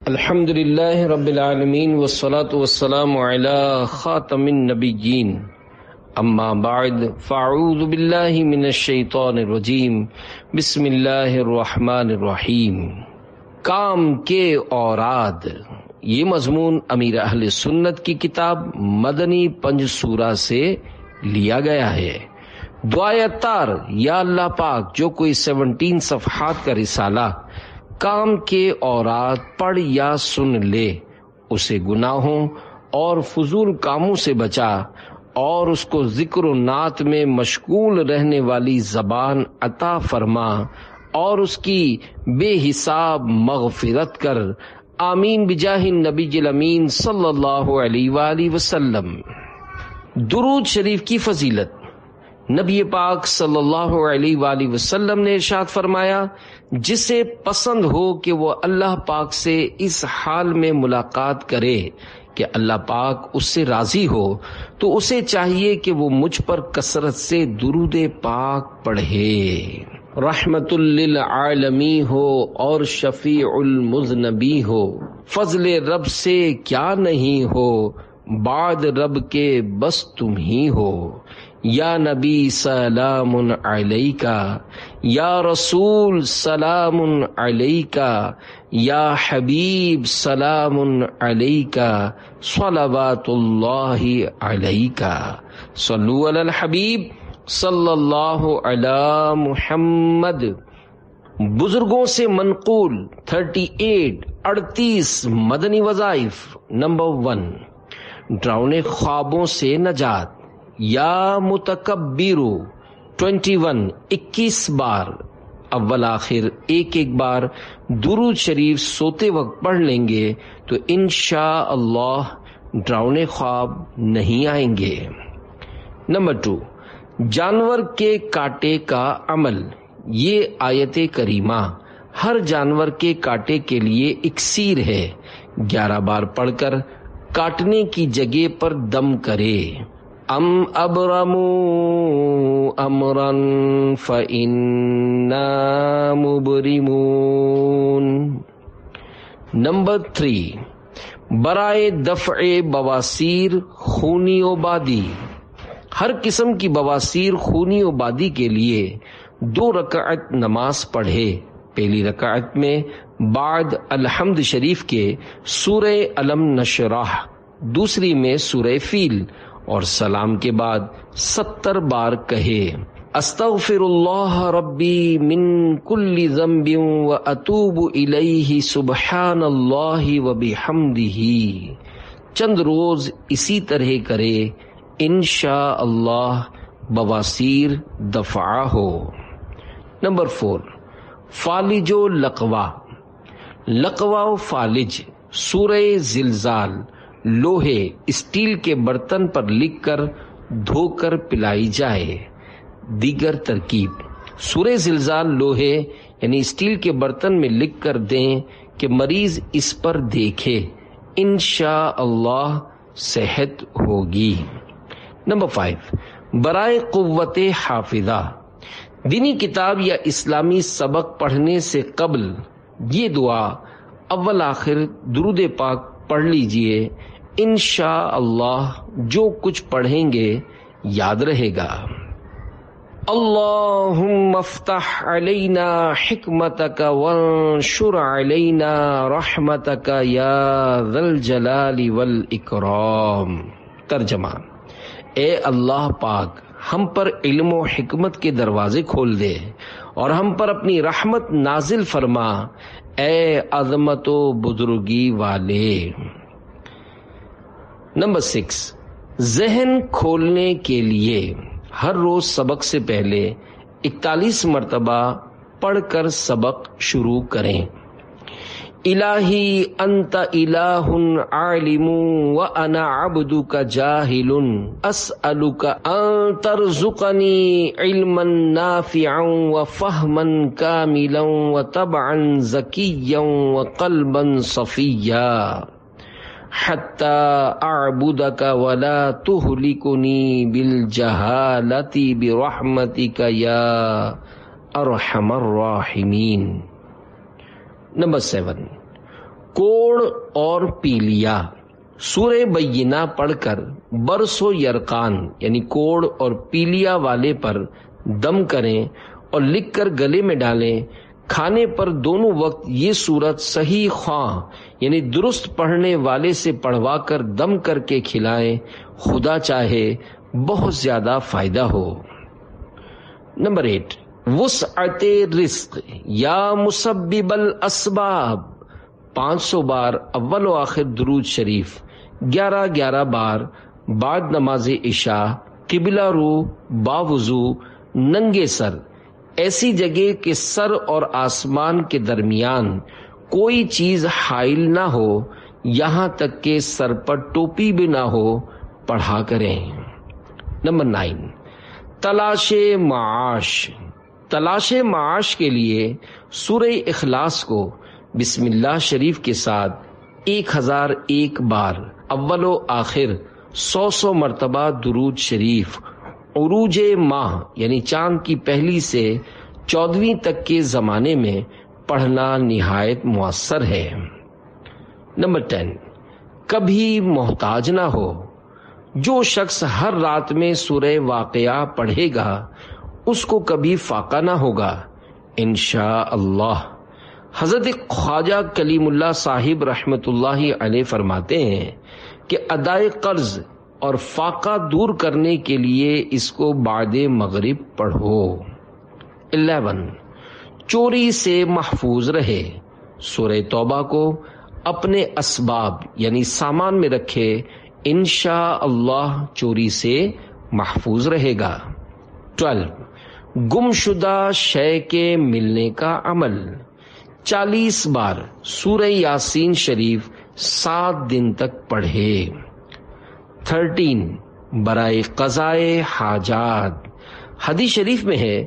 الحمد للہ رب العالمین والصلاة والسلام علی خاتم النبیین اما بعد فاعوذ باللہ من الشیطان الرجیم بسم اللہ الرحمن الرحیم۔ کام کے اوراد، یہ مضمون امیر اہل سنت کی کتاب مدنی پنج سورہ سے لیا گیا ہے۔ دعائے اتار، یا اللہ پاک جو کوئی 17 صفحات کا رسالہ کام کے اوراد پڑھ یا سن لے اسے گناہوں اور فضول کاموں سے بچا اور اس کو ذکر و نعت میں مشغول رہنے والی زبان عطا فرما اور اس کی بے حساب مغفرت کر، آمین بجاہ النبی الامین صلی اللہ علیہ وآلہ وسلم۔ درود شریف کی فضیلت، نبی پاک صلی اللہ علیہ وآلہ وسلم نے ارشاد فرمایا، جسے پسند ہو کہ وہ اللہ پاک سے اس حال میں ملاقات کرے کہ اللہ پاک اس سے راضی ہو، تو اسے چاہیے کہ وہ مجھ پر کثرت سے درود پاک پڑھے۔ رحمت للعالمی ہو اور شفیع المذنبی ہو، فضل رب سے کیا نہیں ہو، بعد رب کے بس تم ہی ہو۔ یا نبی سلام علیکہ، یا رسول سلام علیکہ، یا حبیب سلام علیکہ، صلوات اللہ علیکہ۔ صلو علی الحبیب صلی اللہ علی محمد۔ بزرگوں سے منقول 38 مدنی وظائف۔ نمبر 1، ڈراؤنے خوابوں سے نجات۔ یا متکبرو 21 بار، اول آخر ایک بار درود شریف سوتے وقت پڑھ لیں گے تو انشاءاللہ ڈراؤنے خواب نہیں آئیں گے۔ نمبر 2، جانور کے کاٹے کا عمل۔ یہ آیت کریمہ ہر جانور کے کاٹے کے لیے اکسیر ہے۔ 11 بار پڑھ کر کاٹنے کی جگہ پر دم کرے۔ ام ابرموا امرا فإنا مبرمون۔ نمبر 3، برائے دفع بواسیر خونی وبادی۔ ہر قسم کی بواسیر خونی وبادی کے لیے 2 رکعت نماز پڑھے۔ پہلی رکعت میں بعد الحمد شریف کے سورہ علم نشرح، دوسری میں سورہ فیل، اور سلام کے بعد 70 بار کہے، استغفر اللہ ربی من کل ذنب واتوب الیہ سبحان اللہ وبحمدہ۔ چند روز اسی طرح کرے، انشاءاللہ بواسیر دفع ہو۔ نمبر 4، فالج و لقوا۔ لقوا و فالج سورہ زلزال لوہے اسٹیل کے برتن پر لکھ کر دھو کر پلائی جائے۔ دیگر ترکیب، سورہ زلزال لوہے یعنی اسٹیل کے برتن میں لکھ کر دیں کہ مریض اس پر دیکھے، انشاءاللہ صحت ہوگی۔ نمبر 5، برائے قوت حافظہ۔ دینی کتاب یا اسلامی سبق پڑھنے سے قبل یہ دعا اول آخر درود پاک پڑھ لیجئے، انشاءاللہ جو کچھ پڑھیں گے یاد رہے گا۔ اللہم افتح علینا حکمتک وانشر علینا رحمتک یا ذا الجلال والاکرام۔ ترجمہ، اے اللہ پاک ہم پر علم و حکمت کے دروازے کھول دے اور ہم پر اپنی رحمت نازل فرما، اے عظمت و بزرگی والے۔ نمبر 6، ذہن کھولنے کے لیے ہر روز سبق سے پہلے 41 مرتبہ پڑھ کر سبق شروع کریں۔ الہی انت الہ عالم وانا عبدک جاہل، اسألک ان ترزقنی علما نافعا وفہما کاملا وطبعا زکیا وقلبا صفیا، حتی اعبدک ولا تہلکنی بالجہالۃ برحمتک یا ارحم الراحمین۔ نمبر 7، کوڑ اور پیلیا۔ سورہ بینہ پڑھ کر برس و یرقان یعنی کوڑ اور پیلیا والے پر دم کریں اور لکھ کر گلے میں ڈالیں۔ کھانے پر دونوں وقت یہ سورت صحیح خواہ یعنی درست پڑھنے والے سے پڑھوا کر دم کر کے کھلائیں، خدا چاہے بہت زیادہ فائدہ ہو۔ نمبر 8، وسعت رزق یا مسبب الاسباب، 500 بار اول و آخر درود شریف، 11 بار بعد نماز عشاء، قبلہ رو، باوضو، ننگے سر، ایسی جگہ کہ سر اور آسمان کے درمیان کوئی چیز حائل نہ ہو، یہاں تک کہ سر پر ٹوپی بھی نہ ہو، پڑھا کریں۔ نمبر 9، تلاش معاش۔ تلاش معاش کے لیے سورہ اخلاص کو بسم اللہ شریف کے ساتھ 1001 بار اول و آخر 100 مرتبہ درود شریف، عروج ماہ یعنی چاند کی پہلی سے 14ویں تک کے زمانے میں پڑھنا نہایت مؤثر ہے۔ نمبر 10، کبھی محتاج نہ ہو۔ جو شخص ہر رات میں سورہ واقعہ پڑھے گا اس کو کبھی فاقہ نہ ہوگا انشاءاللہ۔ حضرت خواجہ کلیم اللہ صاحب رحمت اللہ علیہ فرماتے ہیں کہ ادائے قرض اور فاقہ دور کرنے کے لیے اس کو بعد مغرب پڑھو۔ 11، چوری سے محفوظ رہے۔ سورہ توبہ کو اپنے اسباب یعنی سامان میں رکھے، انشاءاللہ چوری سے محفوظ رہے گا۔ 12، گم شدہ شے کے ملنے کا عمل، 40 بار سورہ یاسین شریف 7 دن تک پڑھے۔ 13، برائے قضائے حاجات۔ حدیث شریف میں ہے،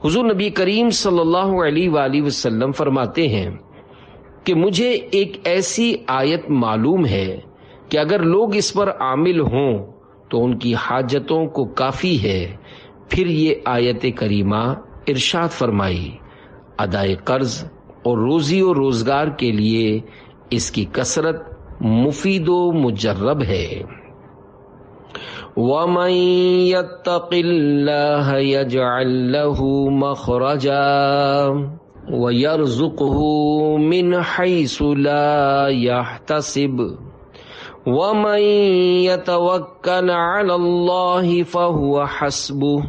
حضور نبی کریم صلی اللہ علیہ وآلہ وسلم فرماتے ہیں کہ مجھے ایک ایسی آیت معلوم ہے کہ اگر لوگ اس پر عامل ہوں تو ان کی حاجتوں کو کافی ہے۔ پھر یہ آیت کریمہ ارشاد فرمائی، ادائے قرض اور روزی و روزگار کے لیے اس کی کثرت مفید و مجرب ہے۔ وَمَن يَتَّقِ اللَّهَ يَجْعَل لَّهُ مَخْرَجًا وَيَرْزُقْهُ مِنْ حَيْثُ لَا يَحْتَسِبُ وَمَن يَتَوَكَّلْ عَلَى اللَّهِ فَهُوَ حَسْبُهُ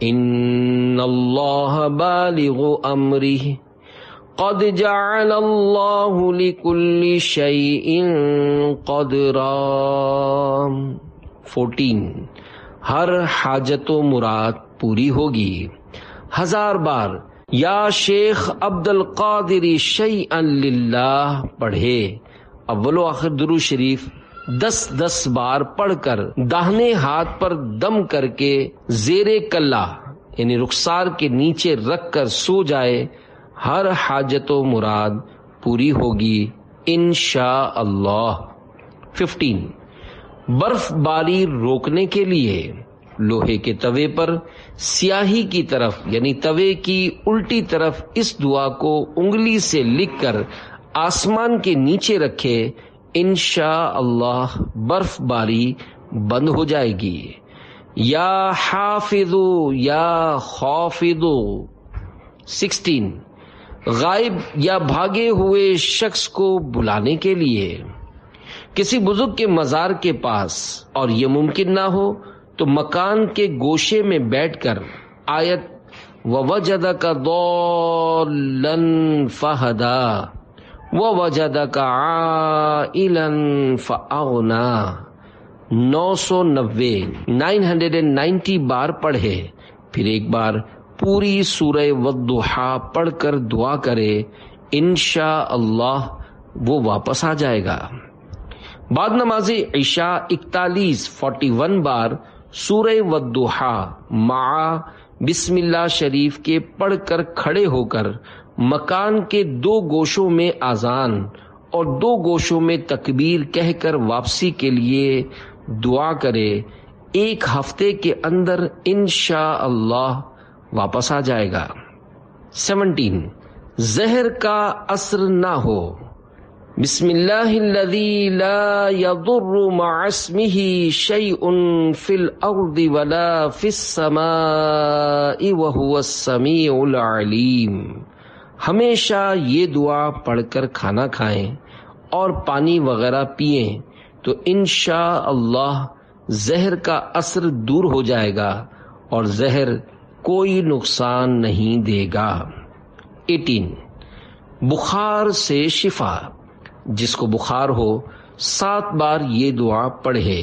إِنَّ اللَّهَ بَالِغُ أَمْرِهِ قَدْ جَعَلَ اللَّهُ لِكُلِّ شَيْءٍ قَدْرًا۔ 14، ہر حاجت و مراد پوری ہوگی۔ 1000 بار یا شیخ عبد القادر شیئا للہ پڑھے۔ اول و آخر درود شریف 10 بار پڑھ کر داہنے ہاتھ پر دم کر کے زیر کلہ یعنی رخسار کے نیچے رکھ کر سو جائے، ہر حاجت و مراد پوری ہوگی انشاءاللہ۔ 15، برف باری روکنے کے لیے لوہے کے توے پر سیاہی کی طرف یعنی توے کی الٹی طرف اس دعا کو انگلی سے لکھ کر آسمان کے نیچے رکھے، انشاءاللہ برف باری بند ہو جائے گی۔ یا حافظو یا خافظو۔ 16، غائب یا بھاگے ہوئے شخص کو بلانے کے لیے کسی بزرگ کے مزار کے پاس، اور یہ ممکن نہ ہو تو مکان کے گوشے میں بیٹھ کر آیت وَوَجَدَكَ ضَالًّا فَهَدَىٰ وَوَجَدَكَ عَائِلًا فَأَغْنَىٰ 990 بار پڑھے۔ پھر ایک بار پوری سورہ والضحیٰ پڑھ کر دعا کرے، انشاءاللہ وہ واپس آ جائے گا۔ بعد نماز عشاء 41 بار سورہ والضحیٰ مع بسم اللہ شریف کے پڑھ کر کھڑے ہو کر مکان کے 2 گوشوں میں اذان اور 2 گوشوں میں تکبیر کہہ کر واپسی کے لیے دعا کرے، 1 ہفتے کے اندر انشاءاللہ واپس آ جائے گا۔ 17، زہر کا اثر نہ ہو۔ بسم اللہ الذی لا یضر مع اسمہ شیء فی الارض ولا فی السماء وہو السمیع العلیم۔ ہمیشہ یہ دعا پڑھ کر کھانا کھائیں اور پانی وغیرہ پئیں تو انشاءاللہ زہر کا اثر دور ہو جائے گا اور زہر کوئی نقصان نہیں دے گا۔ 18 بخار سے شفا۔ جس کو بخار ہو 7 بار یہ دعا پڑھے۔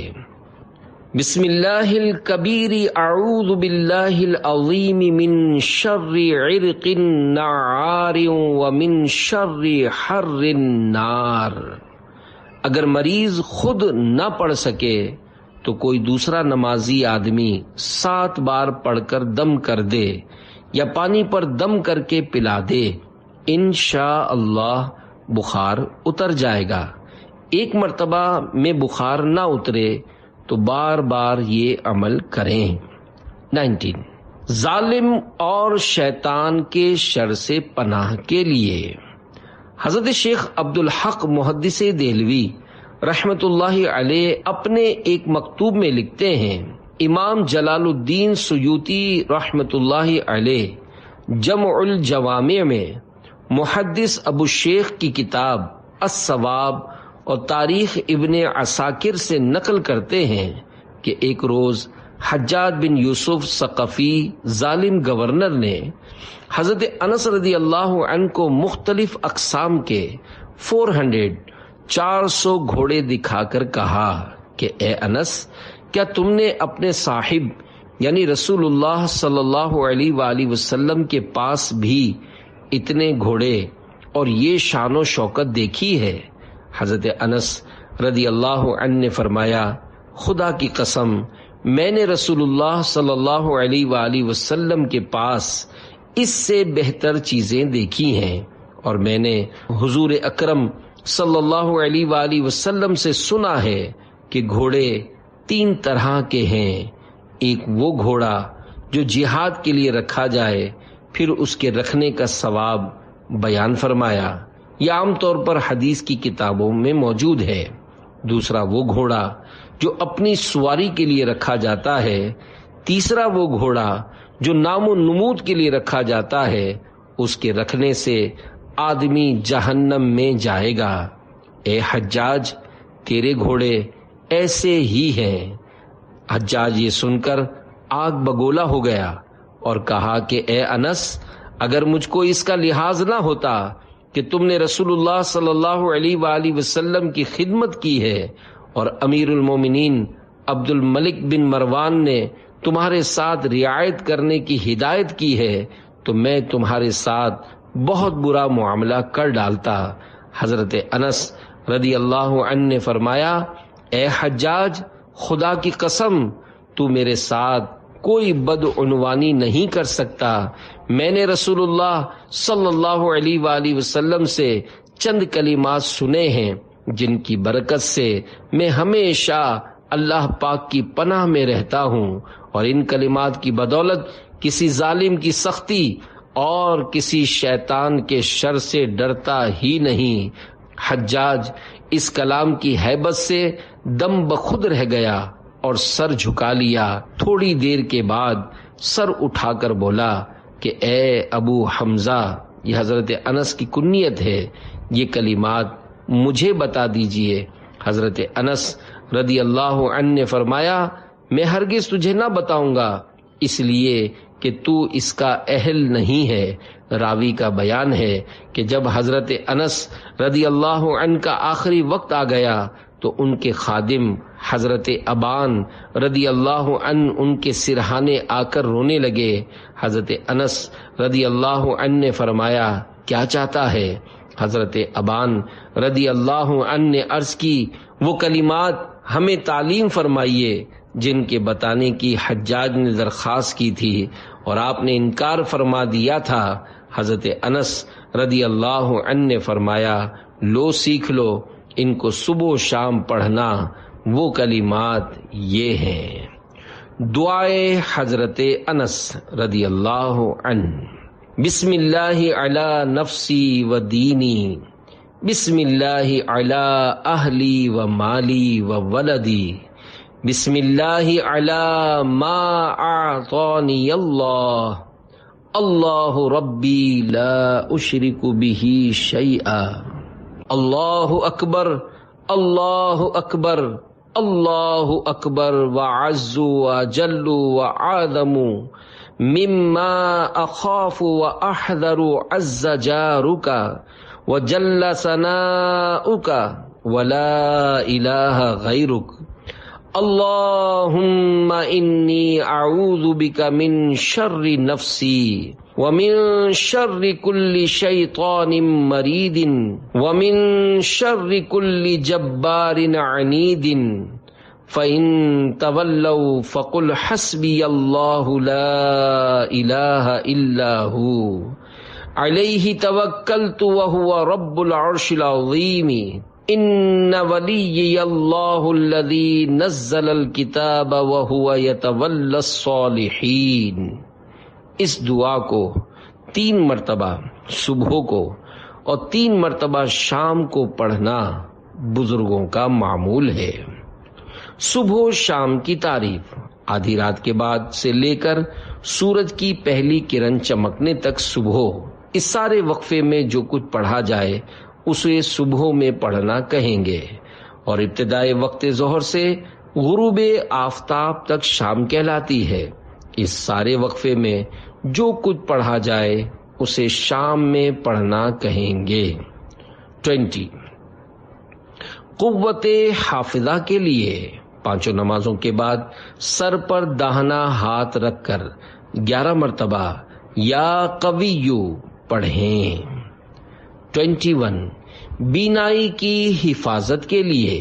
بسم اللہ الکبیر اعوذ باللہ العظیم من شر عرق نعار ومن شر حر النار۔ اگر مریض خود نہ پڑھ سکے تو کوئی دوسرا نمازی آدمی 7 بار پڑھ کر دم کر دے یا پانی پر دم کر کے پلا دے، انشاءاللہ بخار اتر جائے گا۔ ایک مرتبہ میں بخار نہ اترے تو بار بار یہ عمل کریں۔ 19 ظالم اور شیطان کے شر سے پناہ کے لیے۔ حضرت شیخ عبدالحق محدث دہلوی رحمت اللہ علیہ اپنے ایک مکتوب میں لکھتے ہیں، امام جلال الدین سیوطی رحمت اللہ علیہ جمع الجوامع میں محدث ابو شیخ کی کتاب الصواب اور تاریخ ابن عساکر سے نقل کرتے ہیں کہ ایک روز حجاج بن یوسف ثقفی ظالم گورنر نے حضرت انس رضی اللہ عنہ کو مختلف اقسام کے 400 گھوڑے دکھا کر کہا کہ اے انس، کیا تم نے اپنے صاحب یعنی رسول اللہ صلی اللہ علیہ وآلہ وسلم کے پاس بھی اتنے گھوڑے اور یہ شان و شوکت دیکھی ہے؟ حضرت انس رضی اللہ عنہ نے فرمایا، خدا کی قسم میں نے رسول اللہ صلی اللہ علیہ وآلہ وسلم کے پاس اس سے بہتر چیزیں دیکھی ہیں، اور میں نے حضور اکرم صلی اللہ علیہ وآلہ وسلم سے سنا ہے کہ گھوڑے 3 طرح کے ہیں۔ ایک وہ گھوڑا جو جہاد کے لیے رکھا جائے، پھر اس کے رکھنے کا ثواب بیان فرمایا، یہ عام طور پر حدیث کی کتابوں میں موجود ہے۔ دوسرا وہ گھوڑا جو اپنی سواری کے لیے رکھا جاتا ہے۔ تیسرا وہ گھوڑا جو نام و نمود کے لیے رکھا جاتا ہے، اس کے رکھنے سے آدمی جہنم میں جائے گا۔ اے حجاج، تیرے گھوڑے ایسے ہی ہیں۔ حجاج یہ سن کر آگ بگولا ہو گیا اور کہا کہ اے انس، اگر مجھ کو اس کا لحاظ نہ ہوتا کہ تم نے رسول اللہ صلی اللہ علیہ وآلہ وسلم کی خدمت کی ہے اور امیر المومنین عبد الملک بن مروان نے تمہارے ساتھ رعایت کرنے کی ہدایت کی ہے، تو میں تمہارے ساتھ بہت برا معاملہ کر ڈالتا۔ حضرت انس رضی اللہ عنہ نے فرمایا، اے حجاج، خدا کی قسم تو میرے ساتھ کوئی بدعنوانی نہیں کر سکتا۔ میں نے رسول اللہ صلی اللہ علیہ وآلہ وسلم سے چند کلمات سنے ہیں جن کی برکت سے میں ہمیشہ اللہ پاک کی پناہ میں رہتا ہوں، اور ان کلمات کی بدولت کسی ظالم کی سختی اور کسی شیطان کے شر سے ڈرتا ہی نہیں۔ حجاج اس کلام کی ہیبت سے دم بخود رہ گیا اور سر جھکا لیا۔ تھوڑی دیر کے بعد سر اٹھا کر بولا کہ اے ابو حمزہ، یہ حضرت انس کی کنیت ہے، یہ کلمات مجھے بتا دیجئے۔ حضرت انس رضی اللہ عنہ نے فرمایا، میں ہرگز تجھے نہ بتاؤں گا، اس لیے کہ تو اس کا اہل نہیں ہے۔ راوی کا بیان ہے کہ جب حضرت انس رضی اللہ عنہ کا آخری وقت آ گیا تو ان کے خادم حضرت ابان رضی اللہ عنہ ان کے سرہانے آ کر رونے لگے۔ حضرت انس رضی اللہ عنہ نے فرمایا، کیا چاہتا ہے؟ حضرت ابان رضی اللہ عنہ نے عرض کی، وہ کلمات ہمیں تعلیم فرمائیے جن کے بتانے کی حجاج نے درخواست کی تھی اور آپ نے انکار فرما دیا تھا۔ حضرت انس رضی اللہ عنہ نے فرمایا، لو سیکھ لو، ان کو صبح و شام پڑھنا۔ وہ کلمات یہ ہیں۔ دعائے حضرت انس رضی اللہ عنہ۔ بسم اللہ علی نفسی و دینی بسم اللہ علی اہلی و مالی و ولدی بسم اللہ علی ما اعطانی اللہ اللہ ربی لا اشرک بہ شیئا اللہ اکبر اللہ اکبر اللہ اکبر وعز وجل وعظم مما اخاف واحذر عز جارک وجل ثناؤک ولا الہ غیرک اللہم انی اعوذ بک من شر نفسی ومن شر کل شیطان مرید ومن شر کل جبار عنید فَإِن تَوَلَّوْا فَقُلْ حَسْبِيَ اللَّهُ لَا إِلَٰهَ إِلَّا هُوَ عَلَيْهِ تَوَكَّلْتُ وَهُوَ رَبُّ الْعَرْشِ الْعَظِيمِ إِنَّ وَلِيِّيَ اللَّهُ الَّذِي نَزَّلَ الْكِتَابَ وَهُوَ يَتَوَلَّى الصَّالِحِينَ۔ اس دعا کو 3 مرتبہ صبح کو اور 3 مرتبہ شام کو پڑھنا بزرگوں کا معمول ہے۔ صبح و شام کی تعریف، آدھی رات کے بعد سے لے کر سورج کی پہلی کرن چمکنے تک صبح، اس سارے وقفے میں جو کچھ پڑھا جائے اسے صبح میں پڑھنا کہیں گے، اور ابتدائے وقت ظہر سے غروب آفتاب تک شام کہلاتی ہے۔ اس سارے وقفے میں جو کچھ پڑھا جائے اسے شام میں پڑھنا کہیں گے۔ 20 قوت حافظہ کے لیے 5 نمازوں کے بعد سر پر داہنا ہاتھ رکھ کر 11 مرتبہ یا قویو پڑھیں۔ 21 بینائی کی حفاظت کے لیے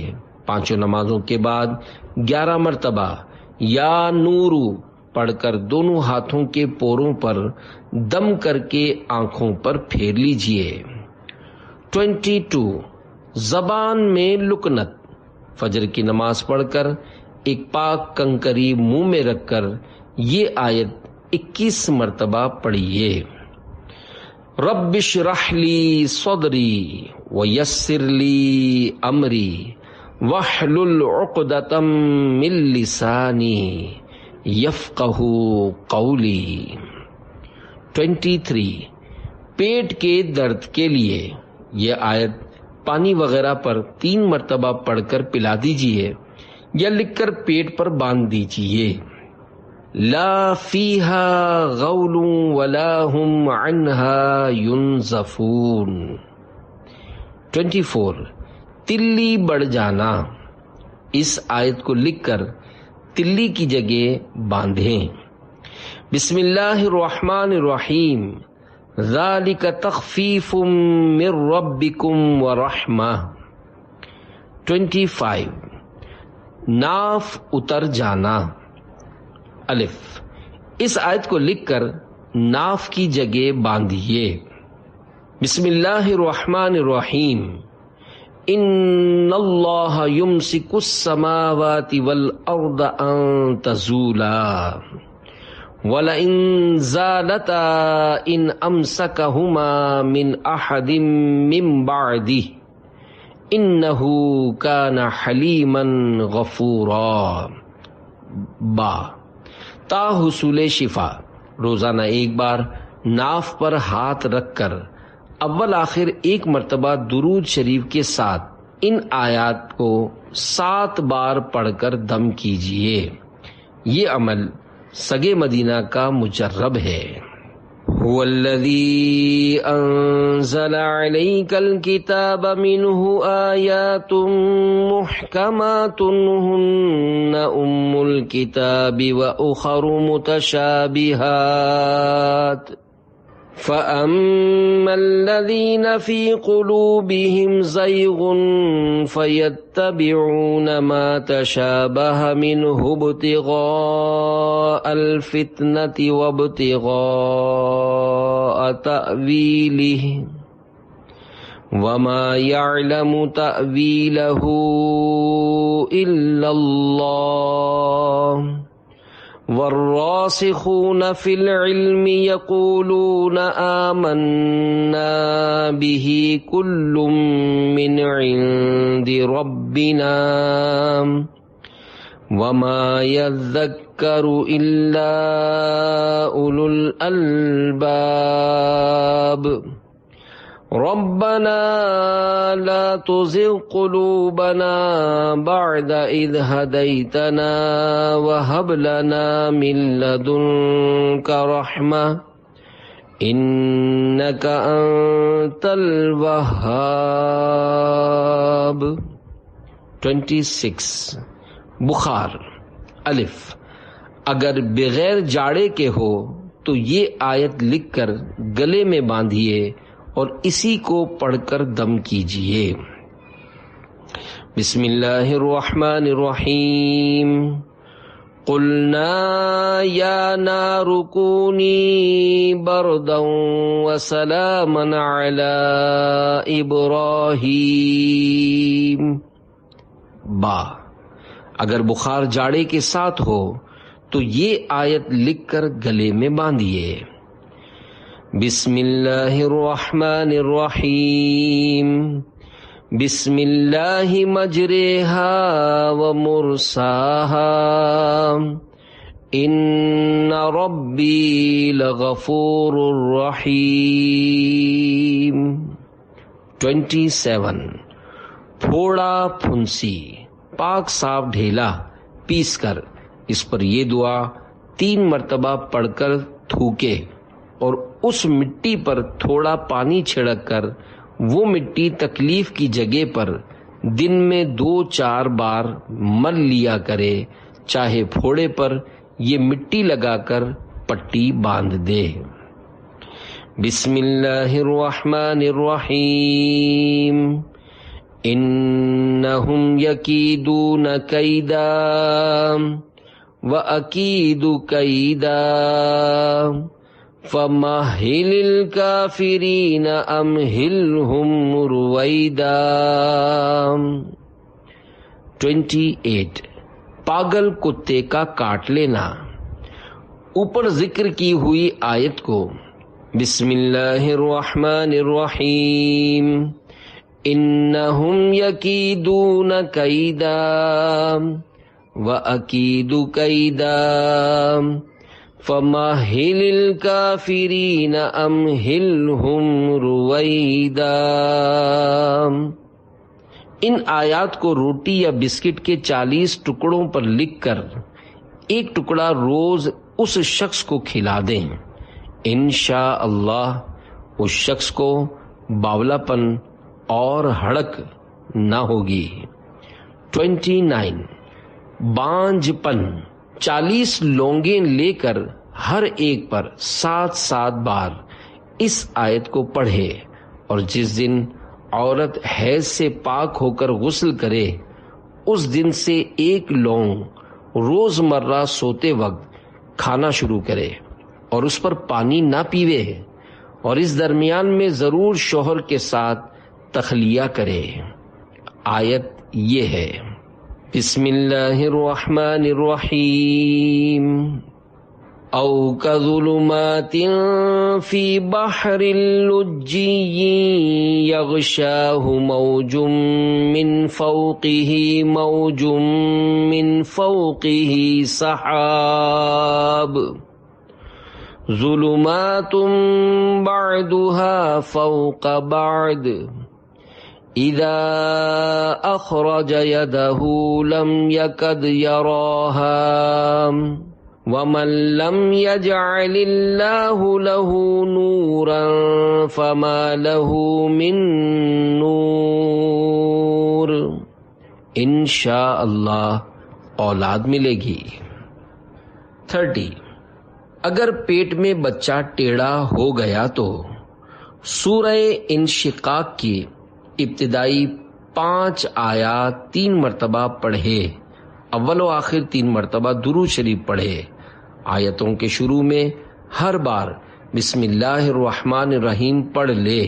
5 نمازوں کے بعد 11 مرتبہ یا نورو پڑھ کر دونوں ہاتھوں کے پوروں پر دم کر کے آنکھوں پر پھیر لیجئے۔ 22 زبان میں لکنت، فجر کی نماز پڑھ کر ایک پاک کنکری منہ میں رکھ کر یہ آیت 21 مرتبہ پڑھیے۔ رب اشرح لی صدری ویسر لی امری واحلل عقدۃ من لسانی یفقہوا قولی۔ 23 پیٹ کے درد کے لیے یہ آیت پانی وغیرہ پر 3 مرتبہ پڑھ کر پلا دیجئے یا لکھ کر پیٹ پر باندھ دیجئے۔ لا فیہا غول ولا ہم عنہا ینزفون۔ 24 تلی بڑھ جانا، اس آیت کو لکھ کر تلی کی جگہ باندھیں۔ بسم اللہ الرحمن الرحیم ذالک تخفیف من ربکم ورحمہ۔ 25 ناف اتر جانا، الف، اس آیت کو لکھ کر ناف کی جگہ باندھیے۔ بسم اللہ الرحمن الرحیم ان اللہ یمسک السماوات والارض ان تزولا وَلَئِن زَالَتَا إِنْ أَمْسَكَهُمَا مِنْ أَحَدٍ مِّن بَعْدِهِ إِنَّهُ كَانَ حَلِيمًا غَفُورًا۔ با تا حصول شفا، روزانہ ایک بار ناف پر ہاتھ رکھ کر اول آخر 1 مرتبہ درود شریف کے ساتھ ان آیات کو 7 بار پڑھ کر دم کیجئے۔ یہ عمل سگے مدینہ کا مجرب ہے۔ هو الذی انزل علیک الکتاب منہ آیات محکمات ہن ام الکتاب واخر متشابہات فَأَمَّا الَّذِينَ فِي قُلُوبِهِمْ زَيْغٌ فَيَتَّبِعُونَ مَا تَشَابَهَ مِنْهُ ابْتِغَاءَ الْفِتْنَةِ وَابْتِغَاءَ تَأْوِيلِهِ وَمَا يَعْلَمُ تَأْوِيلَهُ إِلَّا اللَّهُ والراسخون فی العلم یقولون آمنا به کل من عند ربنا وما يذكر إلا أولو الألباب ربنا لا تزغ قلوبنا بعد إذ هديتنا وهب لنا من لدنك رحمة إنك أنت الوهاب. 26. بخار. الف. اگر بغیر جاڑے کے ہو تو یہ آیت لکھ کر گلے میں باندھیے اور اسی کو پڑھ کر دم کیجیے. بسم اللہ الرحمن الرحیم. قلنا یا نار کونی بردا وسلاما علی ابراہیم. با. اگر بخار جاڑے کے ساتھ ہو تو یہ آیت لکھ کر گلے میں باندھیے. بسم اللہ الرحمن الرحیم. بسم اللہ مجریہا ومرساہا ان ربی لغفور رحیم. 27. پھوڑا پھنسی. پاک صاف ڈھیلا پیس کر اس پر یہ دعا 3 مرتبہ پڑھ کر تھوکے اور اس مٹی پر تھوڑا پانی چھڑک کر وہ مٹی تکلیف کی جگہ پر دن میں 2-4 بار مل لیا کرے، چاہے پھوڑے پر یہ مٹی لگا کر پٹی باندھ دے. بسم اللہ الرحمن الرحیم. انہم یکیدون کیدا وَأَكِيدُ كَيْدًا فَمَهِّلِ الْكَافِرِينَ أَمْهِلْهُمْ رُوَيْدًا. 28. پاگل کتے کا کاٹ لینا. اوپر ذکر کی ہوئی آیت کو بسم اللہ الرحمن الرحیم انہم یکیدون کیدا وَأَكِيدُ كَيْدًا فَمَهِّلِ الْكَافِرِينَ أَمْهِلْهُمْ رُوَيْدًا. ان آیات کو روٹی یا بسکٹ کے 40 ٹکڑوں پر لکھ کر ایک ٹکڑا روز اس شخص کو کھلا دیں. انشاءاللہ اس شخص کو باولا پن اور ہڑک نہ ہوگی. 29. بانجھ پن. 40 لونگیں لے کر ہر ایک پر 7 بار اس آیت کو پڑھے اور جس دن عورت حیض سے پاک ہو کر غسل کرے اس دن سے 1 لونگ روز مرہ سوتے وقت کھانا شروع کرے اور اس پر پانی نہ پیوے اور اس درمیان میں ضرور شوہر کے ساتھ تخلیہ کرے. آیت یہ ہے بسم اللہ الرحمن الرحیم او کظلمات فی بحر لجی یغشاہ موج من فوقہ سحاب ظلمات بعدها فوق بعد اذا اخرج يده لم يكد يراها ومن لم يجعل الله له نورا فما له من نور. انشاءاللہ اولاد ملے گی. 30. اگر پیٹ میں بچہ ٹیڑھا ہو گیا تو سورہ انشقاق کی ابتدائی 5 آیات 3 مرتبہ پڑھے. اول و آخر 3 مرتبہ درود شریف پڑھے. آیتوں کے شروع میں ہر بار بسم اللہ الرحمن الرحیم پڑھ لے.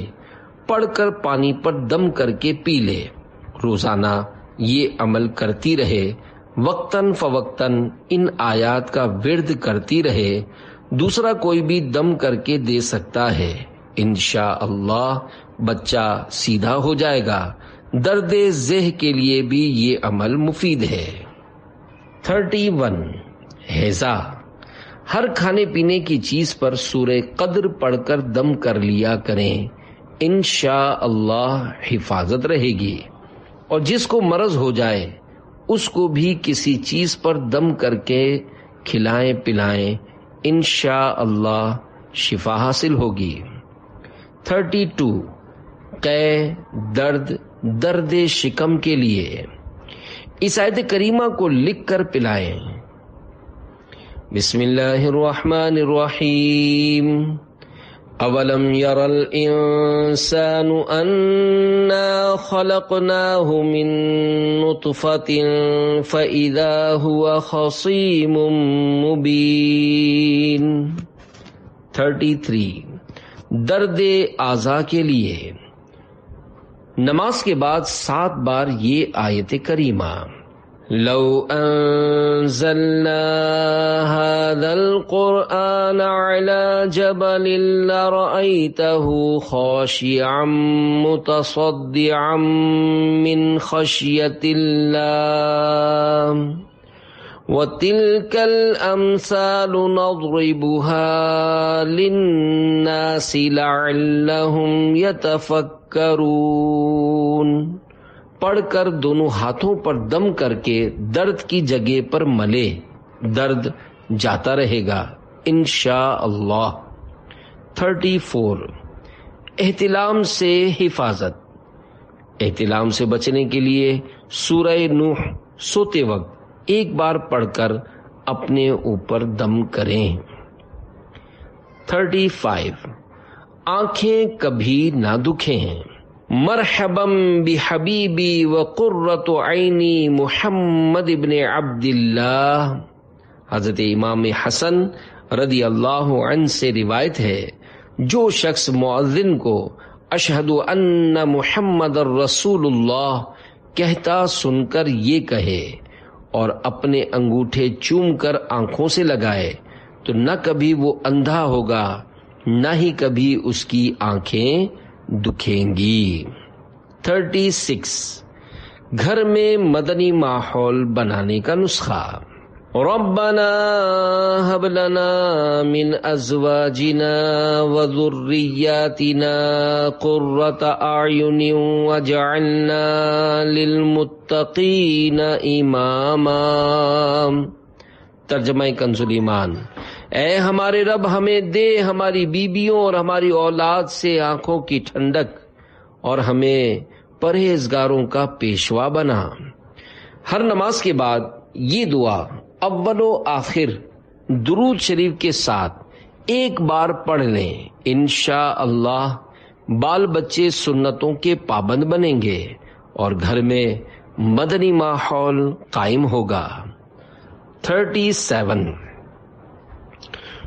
پڑھ کر پانی پر دم کر کے پی لے. روزانہ یہ عمل کرتی رہے. وقتاً فوقتاً ان آیات کا ورد کرتی رہے، دوسرا کوئی بھی دم کر کے دے سکتا ہے، انشاءاللہ بچہ سیدھا ہو جائے گا۔ درد ذہ کے لیے بھی یہ عمل مفید ہے۔ 31 ہیضہ، ہر کھانے پینے کی چیز پر سورہ قدر پڑھ کر دم کر لیا کریں، انشاءاللہ حفاظت رہے گی۔ اور جس کو مرض ہو جائے اس کو بھی کسی چیز پر دم کر کے کھلائیں پلائیں، انشاءاللہ شفا حاصل ہوگی۔ 32 قے، درد شکم کے لیے اس آیت کریمہ کو لکھ کر پلائیں۔ بسم اللہ الرحمن الرحیم۔ اولم یر الانسان انا خلقناہ من نطفۃ فاذا هو خصیم مبین۔ 33 درد اعضاء کے لیے نماز کے بعد 7 بار یہ آیت کریمہ، لو انزلنا هذا القرآن على جبل لرأيته خاشعا متصدعا من خشية الله وتلك الأمثال نضربها للناس لعلهم يتفكرون۔ پڑھ کر دونوں ہاتھوں پر دم کر کے درد کی جگہ پر ملے، درد جاتا رہے گا انشاءاللہ۔ 34 احتلام سے حفاظت، احتلام سے بچنے کے لیے سورہ نوح سوتے وقت ایک بار پڑھ کر اپنے اوپر دم کریں۔ 35 آنکھیں کبھی نہ دکھیں، مرحبا بحبیبی وقرۃ عینی محمد ابن عبداللہ۔ حضرت امام حسن رضی اللہ عنہ سے روایت ہے، جو شخص مؤذن کو اشہد ان محمد الرسول اللہ کہتا سن کر یہ کہے اور اپنے انگوٹھے چوم کر آنکھوں سے لگائے تو نہ کبھی وہ اندھا ہوگا نہ ہی کبھی اس کی آنکھیں دکھیں گی۔ 36 گھر میں مدنی ماحول بنانے کا نسخہ، ربنا هب لنا من ازواجنا وذرياتنا قرة اعین واجعلنا للمتقین اماما۔ ترجمہ کنز الایمان، اے ہمارے رب ہمیں دے ہماری بیویوں اور ہماری اولاد سے آنکھوں کی ٹھنڈک اور ہمیں پرہیزگاروں کا پیشوا بنا۔ ہر نماز کے بعد یہ دعا اول و آخر درود شریف کے ساتھ ایک بار پڑھ لیں، انشاءاللہ بال بچے سنتوں کے پابند بنیں گے اور گھر میں مدنی ماحول قائم ہوگا۔ 37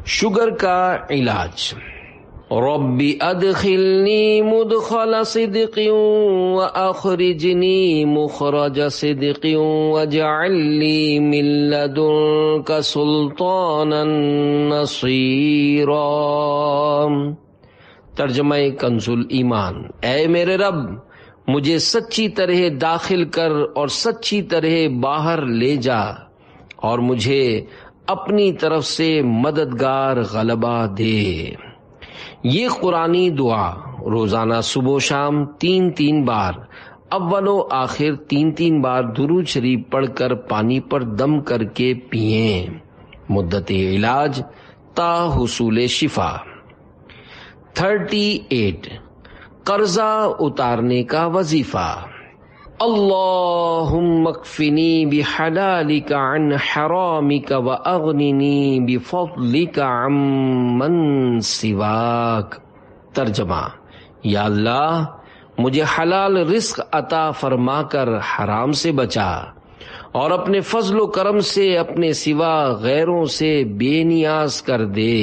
شوگر کا علاج، ربی ادخلنی مدخل صدق واخرجنی مخرج صدق واجعل لی من لدنک سلطانا نصیرا۔ ترجمہ کنز الایمان، اے میرے رب مجھے سچی طرح داخل کر اور سچی طرح باہر لے جا اور مجھے اپنی طرف سے مددگار غلبہ دے۔ یہ قرآنی دعا روزانہ صبح و شام 3 بار، اول و آخر 3 بار درود شریف پڑھ کر پانی پر دم کر کے پئیں۔ مدت علاج تا حصول شفا۔ 38 قرضہ اتارنے کا وظیفہ، اللہم اکفنی بحلالک عن حرامک واغننی بفضلک عمن سواک۔ ترجمہ، یا اللہ مجھے حلال رزق عطا فرما کر حرام سے بچا اور اپنے فضل و کرم سے اپنے سوا غیروں سے بے نیاز کر دے۔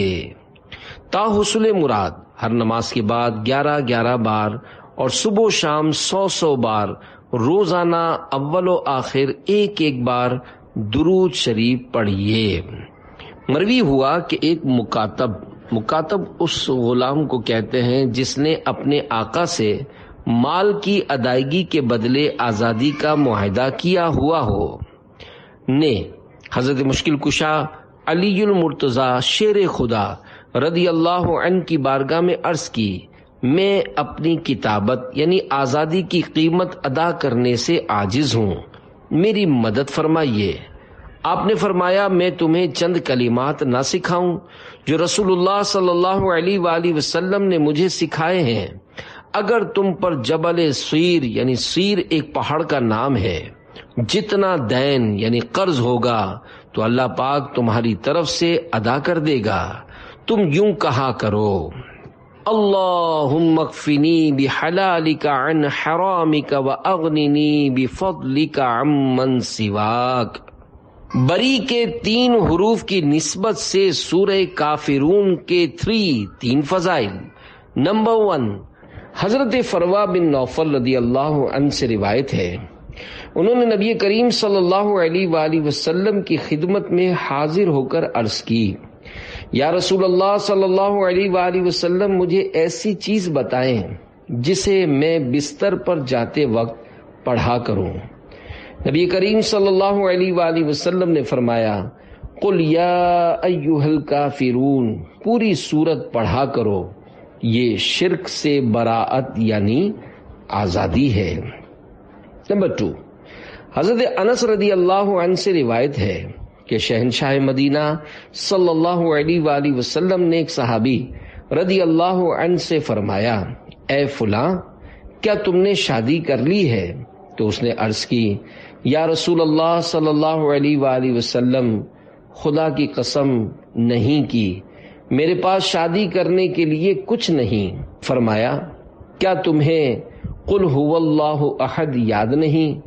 تا حصول مراد ہر نماز کے بعد 11 بار اور صبح و شام 100 بار روزانہ اول و آخر ایک بار درود شریف پڑھیے۔ مروی ہوا کہ ایک مکاتب اس غلام کو کہتے ہیں جس نے اپنے آقا سے مال کی ادائیگی کے بدلے آزادی کا معاہدہ کیا ہوا ہو، نے حضرت مشکل کشا علی المرتضی شیر خدا رضی اللہ عنہ کی بارگاہ میں عرض کی، میں اپنی کتابت یعنی آزادی کی قیمت ادا کرنے سے عاجز ہوں، میری مدد فرمائیے۔ آپ نے فرمایا، میں تمہیں چند کلمات نہ سکھاؤں جو رسول اللہ صلی اللہ علیہ وآلہ وسلم نے مجھے سکھائے ہیں؟ اگر تم پر جبل سیر یعنی سیر ایک پہاڑ کا نام ہے، جتنا دین یعنی قرض ہوگا تو اللہ پاک تمہاری طرف سے ادا کر دے گا۔ تم یوں کہا کرو، اللہم اکفنی بحلالک عن حرامک واغننی بفضلک عمن سواک۔ بری کے 3 حروف کی نسبت سے سورہ کافرون کے 3 فضائل۔ نمبر 1، حضرت فروا بن نوفل رضی اللہ عنہ سے روایت ہے، انہوں نے نبی کریم صلی اللہ علیہ وآلہ وسلم کی خدمت میں حاضر ہو کر عرض کی، یا رسول اللہ صلی اللہ علیہ وآلہ وسلم، مجھے ایسی چیز بتائیں جسے میں بستر پر جاتے وقت پڑھا کروں۔ نبی کریم صلی اللہ علیہ وآلہ وسلم نے فرمایا، قل یا ایھا الکافرون، پوری سورت پڑھا کرو، یہ شرک سے براءت یعنی آزادی ہے۔ نمبر 2، حضرت انس رضی اللہ عنہ سے روایت ہے کہ شہنشاہ مدینہ صلی اللہ علیہ وآلہ وسلم نے ایک صحابی رضی اللہ عنہ سے فرمایا، اے فلاں، کیا تم نے شادی کر لی ہے؟ تو اس نے عرض کی، یا رسول اللہ صلی اللہ علیہ وآلہ وسلم، خدا کی قسم نہیں کی، میرے پاس شادی کرنے کے لیے کچھ نہیں۔ فرمایا، کیا تمہیں قل هو اللہ احد یاد نہیں؟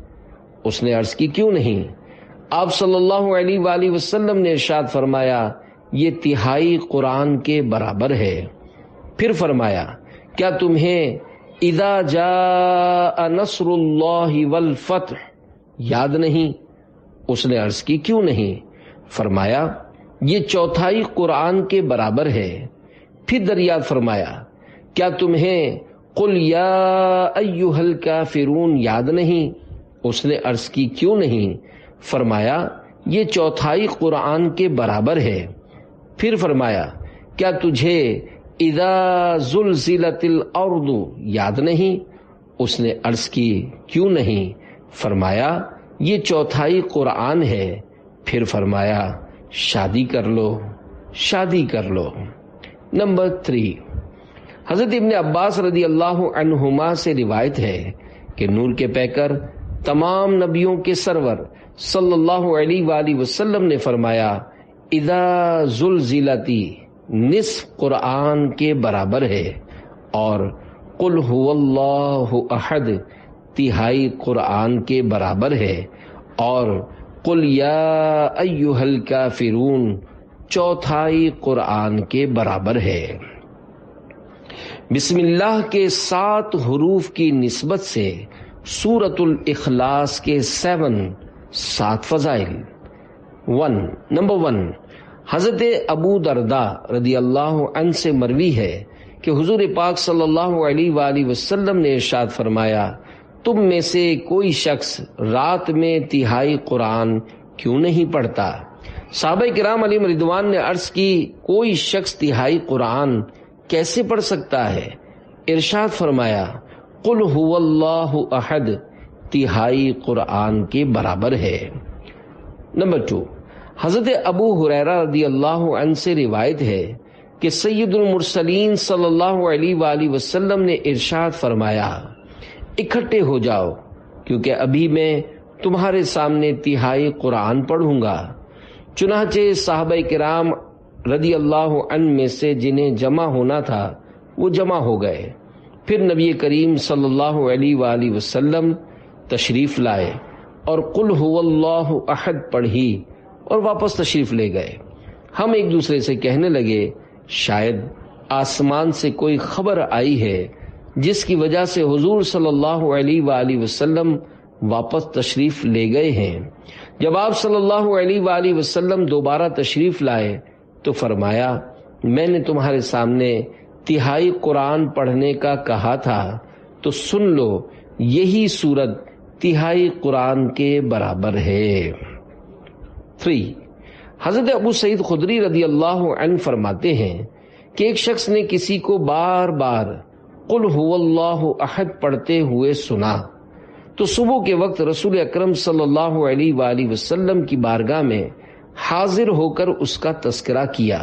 اس نے عرض کی، کیوں نہیں؟ آپ صلی اللہ علیہ وآلہ وسلم نے ارشاد فرمایا، یہ تہائی قرآن کے برابر ہے۔ پھر فرمایا، کیا تمہیں اذا جاء نصر اللہ والفتح یاد نہیں؟ اس نے عرض کی، کیوں نہیں؟ فرمایا، یہ 4 قرآن کے برابر ہے۔ پھر دریافت فرمایا، کیا تمہیں قل یا ایھا الکافرون یاد نہیں؟ اس نے عرض کی، کیوں نہیں؟ فرمایا، یہ 4 قرآن کے برابر ہے۔ پھر فرمایا، کیا تجھے اذا زلزلت الارض یاد نہیں؟ اس نے عرض کی، کیوں نہیں؟ فرمایا، یہ 4 قرآن ہے۔ پھر فرمایا، شادی کر لو، شادی کر لو۔ نمبر 3، حضرت ابن عباس رضی اللہ عنہما سے روایت ہے کہ نور کے پیکر تمام نبیوں کے سرور صلی اللہ علیہ وآلہ وسلم نے فرمایا، اذا زلزلتی نصف قرآن کے برابر ہے، اور قل هو اللہ احد تہائی قرآن کے برابر ہے، اور قل یا ایھا الکافرون 4 قرآن کے برابر ہے۔ بسم اللہ کے 7 حروف کی نسبت سے سورۃ الاخلاص کے 7 فضائل۔ نمبر 1، حضرت ابو درداء رضی اللہ عنہ سے مروی ہے کہ حضور پاک صلی اللہ علیہ وآلہ وسلم نے ارشاد فرمایا، تم میں سے کوئی شخص رات میں تہائی قرآن کیوں نہیں پڑھتا؟ صحابہ کرام علیہم رضوان نے عرض کی، کوئی شخص تہائی قرآن کیسے پڑھ سکتا ہے؟ ارشاد فرمایا، قل هو اللہ احد تہائی قرآن کے برابر ہے۔ نمبر 2، حضرت ابو ہریرہ رضی اللہ عنہ سے روایت ہے کہ سید المرسلین صلی اللہ علیہ وآلہ وسلم نے ارشاد فرمایا، اکٹھے ہو جاؤ، کیونکہ ابھی میں تمہارے سامنے تہائی قرآن پڑھوں گا۔ چنانچہ صحابہ کرام رضی اللہ عنہ میں سے جنہیں جمع ہونا تھا وہ جمع ہو گئے۔ پھر نبی کریم صلی اللہ علیہ وآلہ وسلم تشریف لائے اور قل هو اللہ احد پڑھی اور واپس تشریف لے گئے۔ ہم ایک دوسرے سے کہنے لگے، شاید آسمان سے کوئی خبر آئی ہے جس کی وجہ سے حضور صلی اللہ علیہ وآلہ وسلم واپس تشریف لے گئے ہیں۔ جب آپ صلی اللہ علیہ وآلہ وسلم دوبارہ تشریف لائے تو فرمایا میں نے تمہارے سامنے تہائی قرآن پڑھنے کا کہا تھا تو سن لو، یہی سورت تہائی قرآن کے برابر ہے۔ 3. حضرت ابو سعید خدری رضی اللہ عنہ فرماتے ہیں کہ ایک شخص نے کسی کو بار بار قل هو اللہ احد پڑھتے ہوئے سنا تو صبح کے وقت رسول اکرم صلی اللہ علیہ وآلہ وسلم کی بارگاہ میں حاضر ہو کر اس کا تذکرہ کیا۔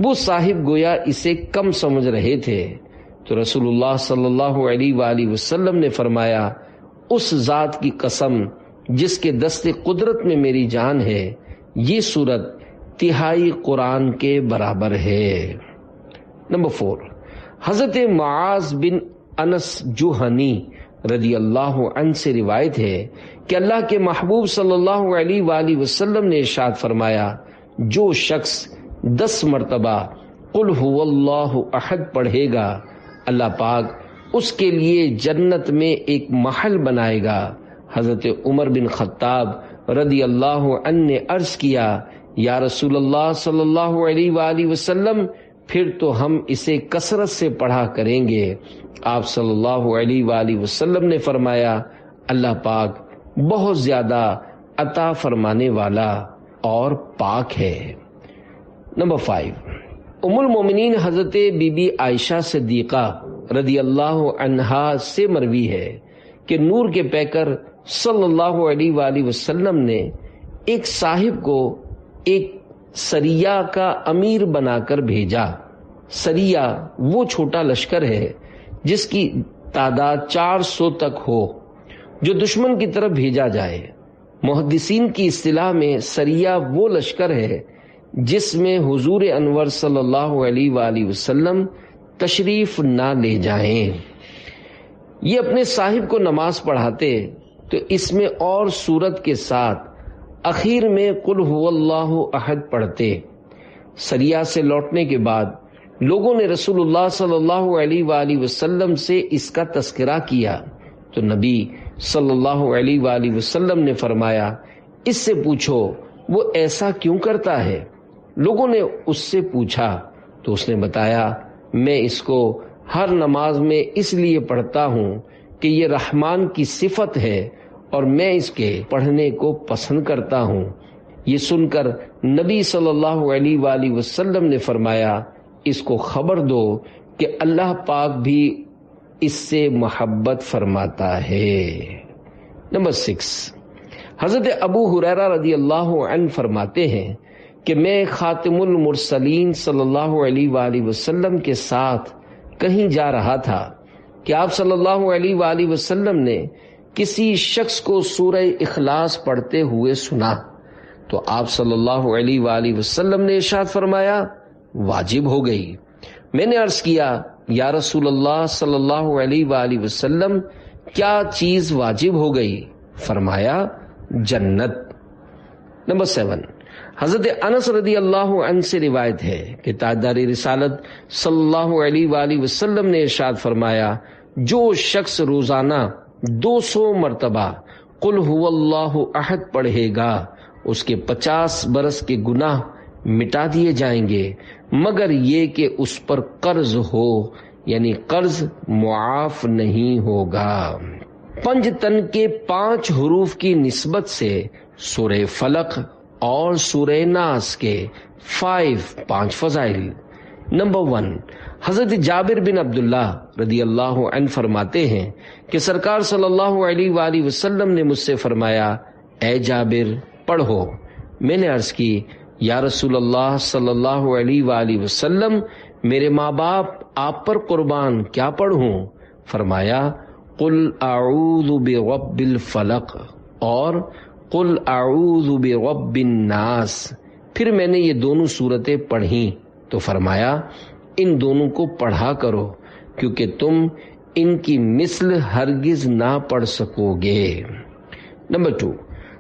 وہ صاحب گویا اسے کم سمجھ رہے تھے تو رسول اللہ صلی اللہ علیہ وآلہ وسلم نے فرمایا اس ذات کی قسم جس کے دست قدرت میں میری جان ہے، یہ سورت تہائی قرآن کے برابر ہے۔ نمبر 4. حضرت معاذ بن انس جوہنی رضی اللہ عنہ سے روایت ہے کہ اللہ کے محبوب صلی اللہ علیہ وآلہ وسلم نے ارشاد فرمایا جو شخص 10 مرتبہ قل هو اللہ احد پڑھے گا اللہ پاک اس کے لیے جنت میں ایک محل بنائے گا۔ حضرت عمر بن خطاب رضی اللہ عنہ نے عرض کیا یا رسول اللہ صلی اللہ علیہ وآلہ وسلم پھر تو ہم اسے کثرت سے پڑھا کریں گے۔ آپ صلی اللہ علیہ وآلہ وسلم نے فرمایا اللہ پاک بہت زیادہ عطا فرمانے والا اور پاک ہے۔ نمبر 5. ام المومنین حضرت بی بی عائشہ صدیقہ رضی اللہ عنہا سے مروی ہے کہ نور کے پیکر صلی اللہ علیہ وآلہ وسلم نے ایک صاحب کو ایک سریہ کا امیر بنا کر بھیجا۔ سریہ وہ چھوٹا لشکر ہے جس کی تعداد 400 تک ہو جو دشمن کی طرف بھیجا جائے۔ محدثین کی اصطلاح میں سریہ وہ لشکر ہے جس میں حضور انور صلی اللہ علیہ وآلہ وسلم تشریف نہ لے جائیں۔ یہ اپنے صاحب کو نماز پڑھاتے تو اس میں اور سورت کے ساتھ اخیر میں قل هو اللہ احد پڑھتے۔ سریہ سے لوٹنے کے بعد لوگوں نے رسول اللہ صلی اللہ علیہ وآلہ وسلم سے اس کا تذکرہ کیا تو نبی صلی اللہ علیہ وآلہ وسلم نے فرمایا اس سے پوچھو وہ ایسا کیوں کرتا ہے۔ لوگوں نے اس سے پوچھا تو اس نے بتایا میں اس کو ہر نماز میں اس لیے پڑھتا ہوں کہ یہ رحمان کی صفت ہے اور میں اس کے پڑھنے کو پسند کرتا ہوں۔ یہ سن کر نبی صلی اللہ علیہ وآلہ وسلم نے فرمایا اس کو خبر دو کہ اللہ پاک بھی اس سے محبت فرماتا ہے۔ نمبر 6. حضرت ابو ہریرہ رضی اللہ عنہ فرماتے ہیں کہ میں خاتم المرسلین صلی اللہ علیہ وآلہ وسلم کے ساتھ کہیں جا رہا تھا کہ آپ صلی اللہ علیہ وآلہ وسلم نے کسی شخص کو سورہ اخلاص پڑھتے ہوئے سنا تو آپ صلی اللہ علیہ وآلہ وسلم نے ارشاد فرمایا واجب ہو گئی۔ میں نے عرض کیا یا رسول اللہ صلی اللہ علیہ وآلہ وسلم کیا چیز واجب ہو گئی؟ فرمایا جنت۔ نمبر 7. حضرت انس رضی اللہ عنہ سے روایت ہے کہ تاجدار رسالت صلی اللہ علیہ وآلہ وسلم نے ارشاد فرمایا جو شخص روزانہ 200 مرتبہ قل هو اللہ احد پڑھے گا اس کے 50 برس کے گناہ مٹا دیے جائیں گے مگر یہ کہ اس پر قرض ہو یعنی قرض معاف نہیں ہوگا۔ پنج تن کے 5 حروف کی نسبت سے سورہ فلق اور سورہ ناس کے 5 فضائل۔ نمبر 1. حضرت جابر بن عبداللہ رضی اللہ عنہ فرماتے ہیں کہ سرکار صلی اللہ علیہ وآلہ وسلم نے مجھ سے فرمایا اے جابر پڑھو۔ میں نے عرض کی یا رسول اللہ صلی اللہ علیہ وآلہ وسلم میرے ماں باپ آپ پر قربان کیا پڑھوں؟ فرمایا قل اعوذ برب الفلق اور قل اعوذ برب الناس۔ پھر میں نے یہ دونوں صورتیں پڑھیں تو فرمایا ان دونوں کو پڑھا کرو کیونکہ تم ان کی مثل ہرگز نہ پڑھ سکو گے۔ نمبر 2.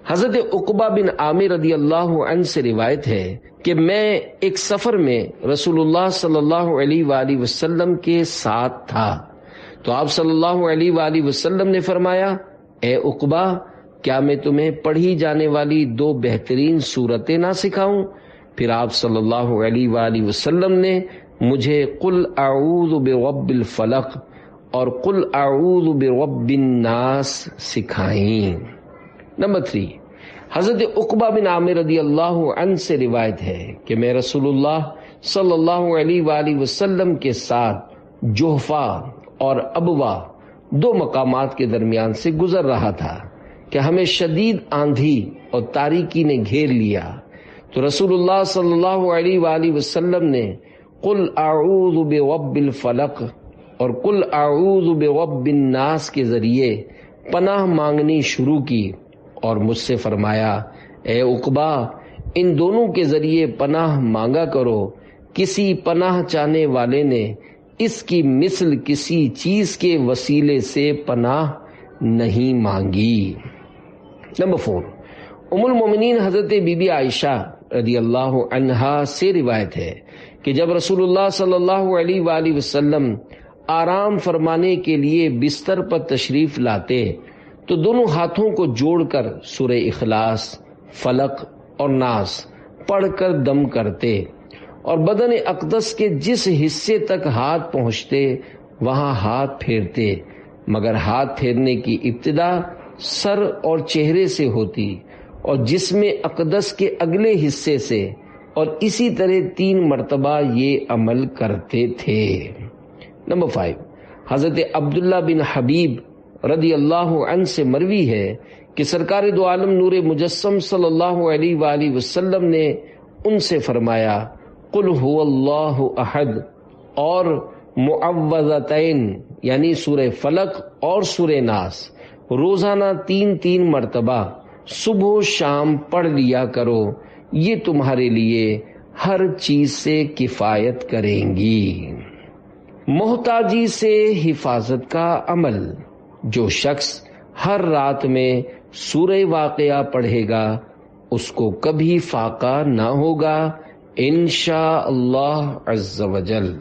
حضرت عقبہ بن عامر رضی اللہ عنہ سے روایت ہے کہ میں ایک سفر میں رسول اللہ صلی اللہ علیہ وآلہ وسلم کے ساتھ تھا تو آپ صلی اللہ علیہ وآلہ وسلم نے فرمایا اے عقبہ، کیا میں تمہیں پڑھی جانے والی 2 بہترین سورتیں نہ سکھاؤں؟ پھر آپ صلی اللہ علیہ وآلہ وسلم نے مجھے قل اعوذ برب الفلق اور قل اعوذ برب الناس سکھائیں۔ نمبر 3، حضرت عقبہ بن عامر رضی اللہ عنہ سے روایت ہے کہ میں رسول اللہ صلی اللہ علیہ وآلہ وسلم کے ساتھ جوحفہ اور ابوا 2 مقامات کے درمیان سے گزر رہا تھا کہ ہمیں شدید آندھی اور تاریکی نے گھیر لیا، تو رسول اللہ صلی اللہ علیہ وآلہ وسلم نے قل اعوذ برب الفلق اور قل اعوذ برب الناس کے ذریعے پناہ مانگنی شروع کی اور مجھ سے فرمایا، اے عقبہ، ان دونوں کے ذریعے پناہ مانگا کرو، کسی پناہ چاہنے والے نے اس کی مثل کسی چیز کے وسیلے سے پناہ نہیں مانگی۔ نمبر 4، ام المومنین حضرت بی بی عائشہ رضی اللہ عنہا سے روایت ہے کہ جب رسول اللہ صلی اللہ علیہ وآلہ وسلم آرام فرمانے کے لیے بستر پر تشریف لاتے تو دونوں ہاتھوں کو جوڑ کر سورہ اخلاص، فلق اور ناس پڑھ کر دم کرتے اور بدن اقدس کے جس حصے تک ہاتھ پہنچتے وہاں ہاتھ پھیرتے، مگر ہاتھ پھیرنے کی ابتدا سر اور چہرے سے ہوتی اور جسم اقدس کے اگلے حصے سے، اور اسی طرح 3 مرتبہ یہ عمل کرتے تھے۔ نمبر 5، حضرت عبداللہ بن حبیب رضی اللہ عنہ سے مروی ہے کہ سرکار دو عالم نور مجسم صلی اللہ علیہ وآلہ وسلم نے ان سے فرمایا، قل هو اللہ احد اور معوذتین یعنی سورہ فلق اور سورہ ناس روزانہ 3 مرتبہ صبح و شام پڑھ لیا کرو، یہ تمہارے لیے ہر چیز سے کفایت کریں گی۔ محتاجی سے حفاظت کا عمل، جو شخص ہر رات میں سورہ واقعہ پڑھے گا اس کو کبھی فاقہ نہ ہوگا انشاء اللہ عز و جل۔